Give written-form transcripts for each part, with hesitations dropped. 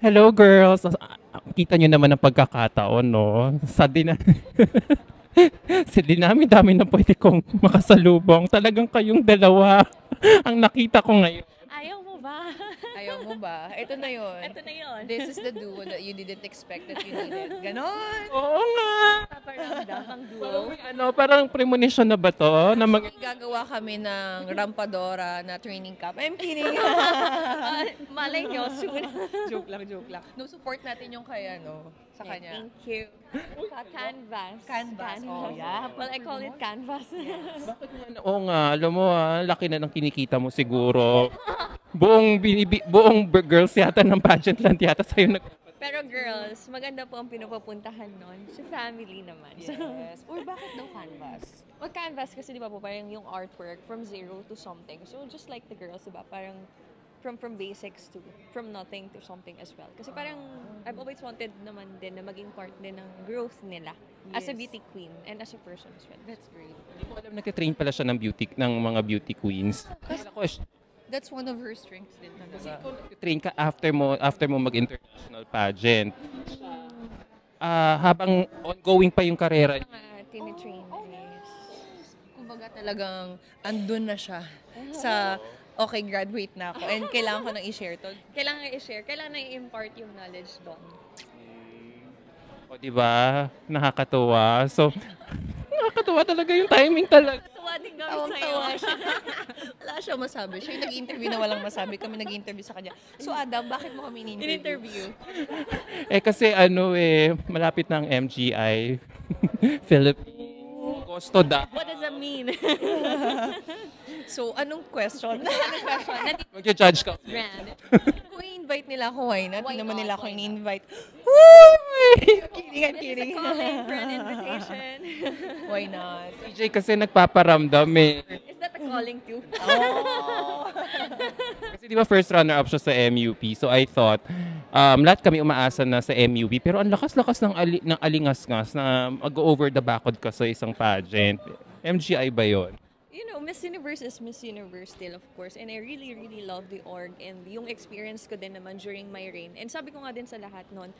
Hello girls! Kita nyo naman ang pagkakataon, no? Sa sa dinami-dami na pwede kong makasalubong. Talagang kayong dalawa ang nakita ko ngayon. Ayaw mo ba? Ayaw mo ba? Ito na yun. Ito na yun. This is the duo that you didn't expect that you needed. Ganon! Oo nga! Paparamdam ang Parang, duo. parang premonition na ba to? Na Gagawa kami ng Rampadora na training camp. I'm kidding. Malay nyo, soon. joke lang, joke lang. No, support natin yung kaya, no? Sa kanya. Thank you. Canvas. Canvas. Oh, yeah. Well, I call it canvas. bakit nga? Oo nga, alam mo laki na ng kinikita mo siguro. Buong girls yata ng pageant land yata sa'yo Pero girls, maganda po ang pinupapuntahan nun. Sa family naman. Yes. Or bakit daw canvas? Well, canvas kasi di ba po parang yung artwork from zero to something. So just like the girls, di ba? Parang from basics to from nothing to something as well. Kasi parang I've always wanted naman din na maging part din ng growth nila as a Yes. beauty queen and as a person as well. That's great. Hindi ko alam nagtitrain pala siya ng mga beauty queens. That's one of her strengths din talaga. Train ka after mo mag-international pageant. Habang ongoing pa yung karera niya. Mga tinitrain. Yes. Kumbaga talagang andun na siya sa okay, graduate na ako and kailangan ko nang i-share to. Kailangan i-share, kailangan i-impart yung knowledge doon. O diba? Nakakatuwa. So, nakakatuwa talaga yung timing talaga. Tuwa din kami Tawang-tawa sa'yo. siya. Wala siya masabi. Siya yung nag-interview na walang masabi. Kami nag-interview sa kanya. So Adam, bakit mo kami in-interview? Kasi malapit na ang MGI. Philippines. Gusto da. What does that mean? So, anong question? Mag-judge ka. Brand. Kung i-invite nila ako, why not? Why Hindi naman not? nila ako Why not? in-invite. Woo! Kidding, I'm It's a kidding. calling for an invitation. Why not? CJ kasi nagpaparamdam eh. Is that a calling too? Oh! Kasi di ba first runner-up siya sa MUP. So I thought, lahat kami umaasa na sa MUP. Pero ang lakas-lakas ng alingas-ngas na mag-over the backod ka sa isang pageant. MGI ba yon? You know, Miss Universe is Miss Universe still, of course. And I really, really love the org and yung experience ko din naman during my reign. And sabi ko nga din sa lahat nun,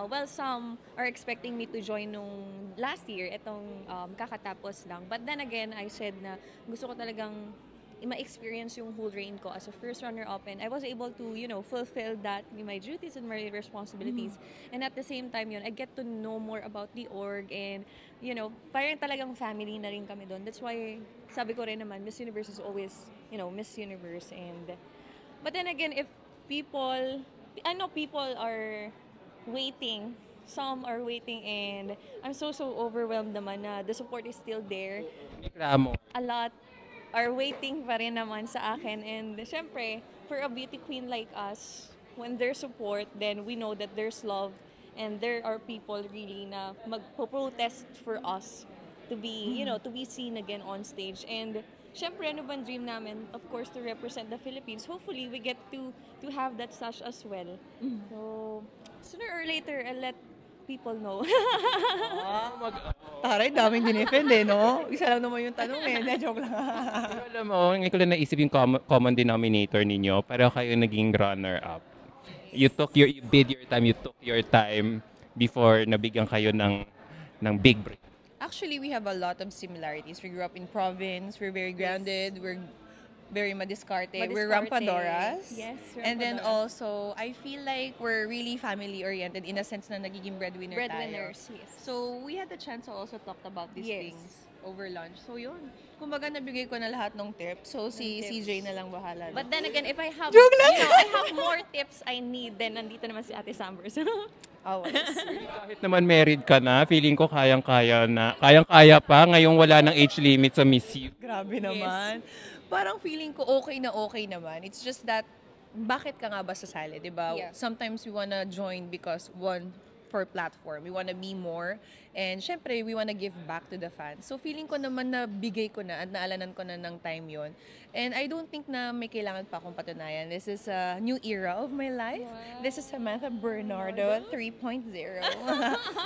well, some are expecting me to join nung last year, itong kakatapos lang. But then again, I said na gusto ko talagang ma-experience yung whole reign ko as a first runner-up, and I was able to, you know, fulfill that, my duties and my responsibilities. And at the same time yun, I get to know more about the org and, you know, parang talagang family na rin kami doon. That's why, sabi ko rin naman, Miss Universe is always, you know, Miss Universe. And, but then again, if people, I know people are waiting, some are waiting, and I'm so overwhelmed naman na the support is still there. Reklamo. A lot are waiting pa rin naman sa akin. And syempre, for a beauty queen like us, when there's support, then we know that there's love and there are people really na magpo-protest for us to be, you know, to be seen again on stage. And syempre, ano bang dream namin? Of course, to represent the Philippines. Hopefully, we get to have that sash as well. So, sooner or later, I'll let people know. Taray, daming dinefend eh, no? Isa lang naman yung tanong eh. Joke lang. Pero alam mo, ngayon ko lang naisip yung common denominator ninyo. Pero kayo naging runner-up. You bid your time, you took your time before nabigyan kayo ng big break. Actually, we have a lot of similarities. We grew up in province. We're very grounded. We're very madiskarte. We're rampadoras. Yes, And then rampadoras. also, I feel like we're really family-oriented in a sense na nagiging breadwinner Breadwinners, tayo. yes. So, we had the chance to also talk about these Yes. things over lunch. So, yun. Kumbaga, nabigay ko na lahat ng tips. So, si tips. CJ na lang bahala. But then again, if I have, Joke lang! you know, I have more tips I need, then nandito naman si Ate Sambers. Oh, Kahit naman married ka na, feeling ko kayang-kaya na. Kayang-kaya pa, ngayong wala ng age limit sa Miss You. Grabe naman. Parang feeling ko okay naman. It's just that, bakit ka nga ba sasali, di ba? Yeah. Sometimes we wanna join because one, for platform. We wanna be more. And syempre, we wanna give back to the fans. So feeling ko naman na bigay ko na at naalanan ko na ng time yon. And I don't think na may kailangan pa akong patunayan. This is a new era of my life. Wow. This is Samantha Bernardo 3.0.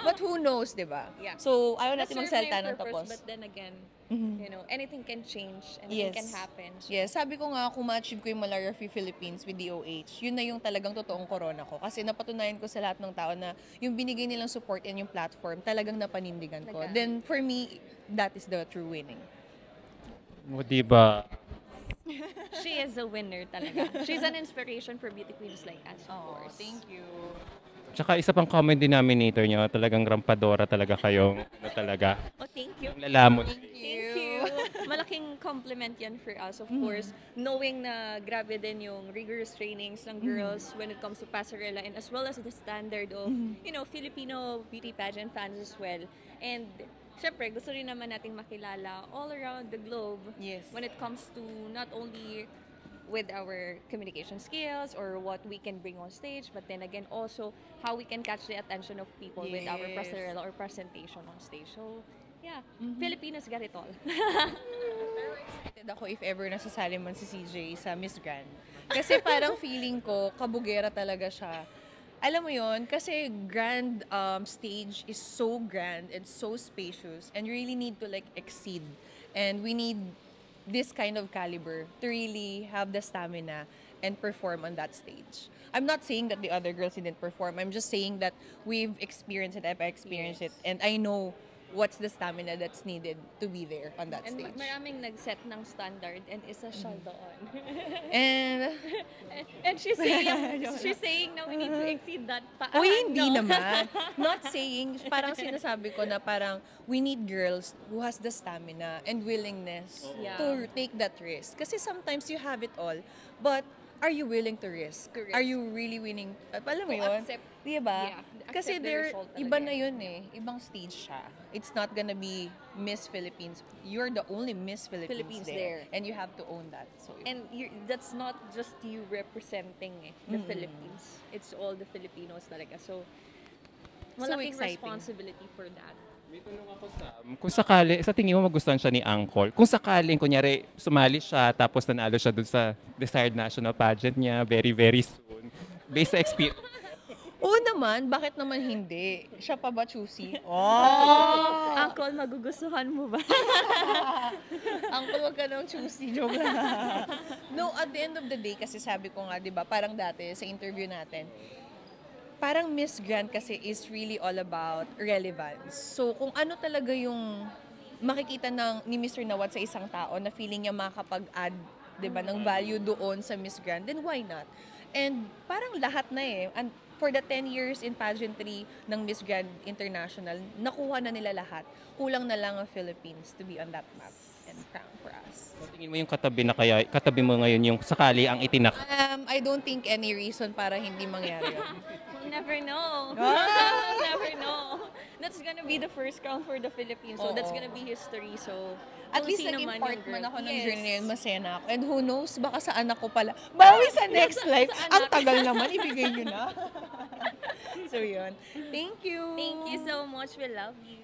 But who knows, di ba? Yeah. So, ayaw That natin serves magsalita my ng purpose, tapos. But then again, You know, anything can change, anything can Yes. happen. So, Yes, sabi ko nga, kung ma-achieve ko yung Malaria-Free Philippines with DOH, yun na yung talagang totoong corona ko. Kasi napatunayan ko sa lahat ng tao na yung binigay nilang support and yung platform, talagang napanindigan ko. Nagka- Then, for me, that is the true winning. O, diba? she is a winner talaga. She's an inspiration for beauty queens like us, of course. you. Tsaka isa pang common denominator nyo, talagang rampadora talaga kayong, ano talaga, Oh, thank you. yung lalamon. Thank Thank you. Malaking compliment yan for us, of course. Knowing na grabe din yung rigorous trainings ng girls when it comes to passerella and as well as the standard of, you know, Filipino beauty pageant fans as well. And syempre, gusto rin naman nating makilala all around the globe Yes. when it comes to not only with our communication skills or what we can bring on stage, but then again also how we can catch the attention of people with our Yes. passerella or presentation on stage. So, yeah, Filipinas got it all. Pero excited ako if ever nasasali man si CJ sa Miss Grand. Kasi parang feeling ko, kabugera talaga siya. Alam mo yon, kasi grand stage is so grand and so spacious and you really need to like exceed. And we need this kind of caliber to really have the stamina and perform on that stage. I'm not saying that the other girls didn't perform. I'm just saying that we've experienced it, I've experienced it, and I know what's the stamina that's needed to be there on that And stage. maraming nag-set ng standard and isa siya doon. And and she's saying na we need to exceed that pa. uy, hindi naman. Not saying, parang sinasabi ko na parang we need girls who has the stamina and willingness Yeah. to take that risk. Kasi sometimes you have it all, but are you willing to risk? Correct. Are you really willing? Alam mo To yun? accept- Diba? yeah, Kasi accept the there, result iba talaga. na yun eh. Ibang stage siya. It's not gonna be Miss Philippines. You're the only Miss Philippines there. Philippines And you have to own that. So, yun. And that's not just you representing the Philippines. It's all the Filipinos talaga. So, malaking exciting. responsibility for that. May tanong ako, Sam. Kung sakali, sa tingin mo magustuhan siya ni Angkol, kung sakaling, kunyari, sumali siya, tapos nanalo siya dun sa desired national pageant niya very, very soon, based sa experience, Oo naman, bakit naman hindi? Siya pa ba choosy? Oh! Uncle, magugustuhan mo ba? Uncle, wag ka nang choosy. Joke lang. No, at the end of the day, kasi sabi ko nga, di ba, parang dati sa interview natin, parang Miss Grand kasi is really all about relevance. So, kung ano talaga yung makikita ni Mr. Nawat sa isang tao na feeling niya makakapag-add, di ba, ng value doon sa Miss Grand, then why not? And parang lahat na eh. And for the 10 years in pageantry ng Miss Grand International, nakuha na nila lahat. Kulang na lang ang Philippines to be on that map and crown for us. sa tingin mo yung katabi mo ngayon yung sakali ang itinak. I don't think any reason para hindi mangyari yun. We'll never know. Ah! Never know. That's gonna be the first crown for the Philippines. So that's Oo. gonna be history. So At we'll least see naging naman part yung man girl. ako ng Yes. journey na yun, masaya na ako. And who knows, baka sa anak ko pala. Bawi sa next life. sa Ang anak. tagal naman, ibigay nyo na. So yun. Thank you. Thank you so much. We love you.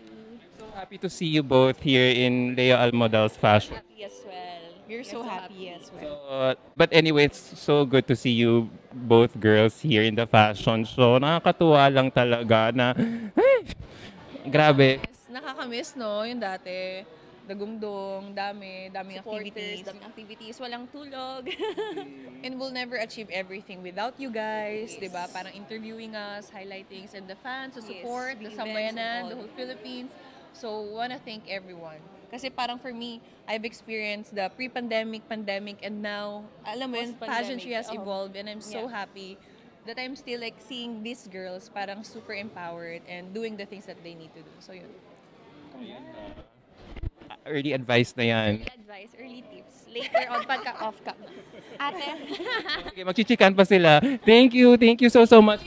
So happy to see you both here in Leo Almodel's fashion. Happy as well. You're so happy as well. But anyway, it's so good to see you both girls here in the fashion show. Nakakatuwa lang talaga na, ay, grabe. Yes, nakakamiss, no? Yung dati, dagumdong, daming Supporters, activities. daming activities, walang tulog. And we'll never achieve everything without you guys, di ba? Parang interviewing us, highlighting and the fans, the Yes, support, the the events and sambayanan, all. the whole Philippines. So, wanna thank everyone. Kasi parang for me, I've experienced the pre-pandemic, pandemic, and now, alam mo yun, pageantry has Post-pandemic, evolved, and I'm so Yeah. happy that I'm still like seeing these girls parang super empowered and doing the things that they need to do. So, yun. Early advice na yan. Advice, early tips. Later on, pagka off cap na. Ate. Okay, magchichikan pa sila. Thank you so much.